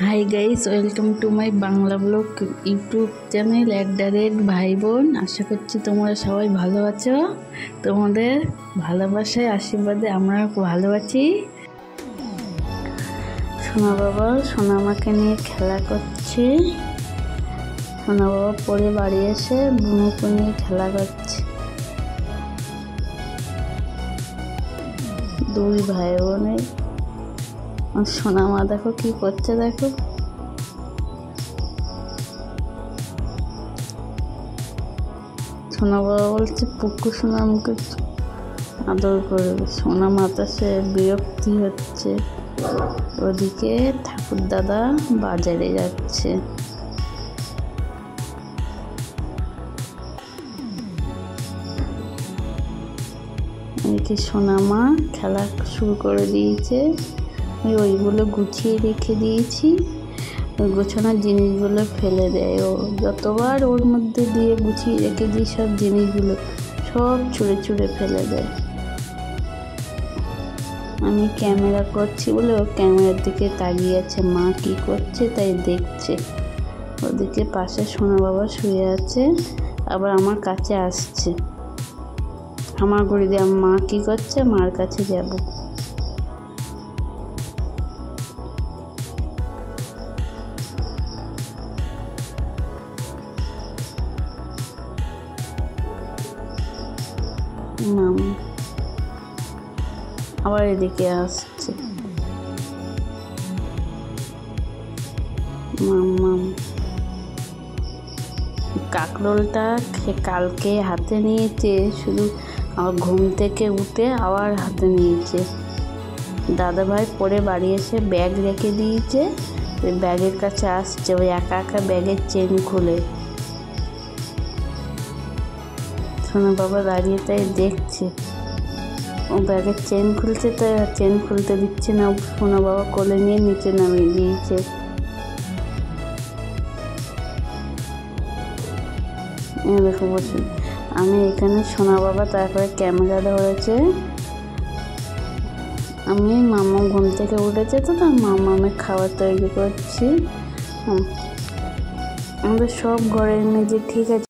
Hi guys, welcome to my Bangla blog YouTube channel at ভাই বোন। আশা করছি তোমরা সবাই ভালো আছো। তোমাদের ভালোবাসায় আশীর্বাদে আমরা ভালো আছি। সোনা বাবা সোনা আমাকে নিয়ে খেলা করছে। সোনা বাবা পরে বাড়ি এসে বুনুকে নিয়ে খেলা করছে। দুই ভাই বোনে সোনা মা দেখো কি করছে, দেখো সোনা বাবা বলছে পুকু সোনা আমাকে আদর করবে। সোনা মাতা সে বিরক্তি হচ্ছে। ওদিকে ঠাকুর দাদা বাজারে যাচ্ছে। এদিকে সোনা মা খেলা শুরু করে দিয়েছে। ওইগুলো গুছিয়ে রেখে দিয়েছি। ওই গোছানোর জিনিসগুলো ফেলে দেয় ও। যতবার ওর মধ্যে দিয়ে গুছিয়ে রেখে দিই সব জিনিসগুলো সব ছুঁড়ে ছুঁড়ে ফেলে দেয়। আমি ক্যামেরা করছি বলে ও ক্যামেরার দিকে তাকিয়ে আছে, মা কি করছে তাই দেখছে। ওদিকে পাশে সোনা বাবা শুয়ে আছে, আবার আমার কাছে আসছে। আমার ঘুরে দিয়ে মা কি করছে, মার কাছে যাব। মাম আবার এদিকে আসছে। মাম কাকরোলটা কালকে হাতে নিয়েছে, শুধু আবার ঘুম থেকে উঠে আবার হাতে নিয়েছে। দাদা ভাই পরে বাড়ি এসে ব্যাগ রেখে দিয়েছে, ওই ব্যাগের কাছে আসছে। ওই একা একা ব্যাগের চেন খুলে সোনা বাবা দাঁড়িয়ে তাই দেখছে। ও ব্যাগের চেন খুলছে, তাই চেন খুলতে দিচ্ছে না। সোনা বাবা কোলে নিয়ে নিচে নামিয়ে দিয়েছে। দেখো বসে আমি এখানে, সোনা বাবা তারপরে ক্যামেরা ধরেছে। আমি মামা ঘুম থেকে উঠেছে তো তার মামামে খাবার তৈরি করছি। আমাদের সব ঘরের মেঝে ঠিক আছে।